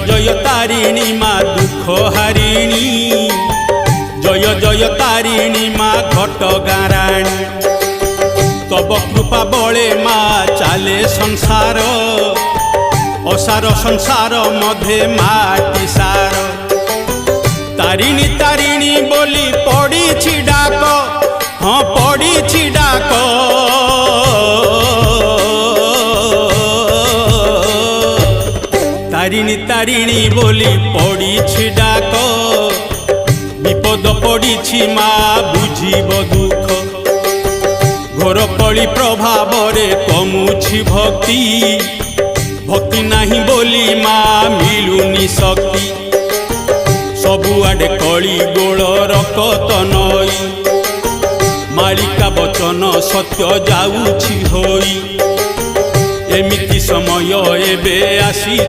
जय तारिणी मा दुख हारिणी जय जय तारिणी मा घटगाराणी तब कृपा बळे मा चाले संसार असार संसार मध्य माटी सार तारिणी तारिणी बोली पड़ी डाक हाँ पड़ी डाक तारिणी तारिणी बोली पड़ी डाक विपद पड़ी मा बुझीब दुख घोर कली प्रभाव रे कमुछि भक्ति भक्ति नहीं बोली माँ मिलुनी शक्ति सबुआडे कली गोल रकत नई मालिका वचन सत्य जाऊछि होई एमिति समय एबे आसी।